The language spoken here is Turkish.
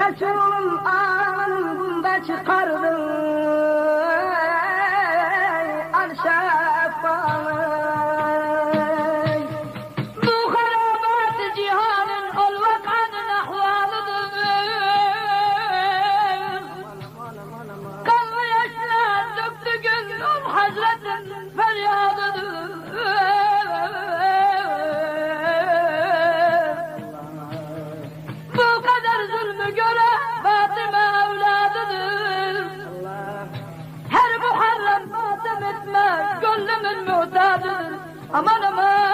Resulüm anında çıkardı Arşafalı. Bu harabat cihanın ol vakanın ahvalıdır. Kanlı yaşlar döktü gönlüm hazretin feryadıdır. Bu kadar zulmü göre Fatıma evladıdır. Her Muharrem matem etmez gönlümün muhtadıdır. Aman aman.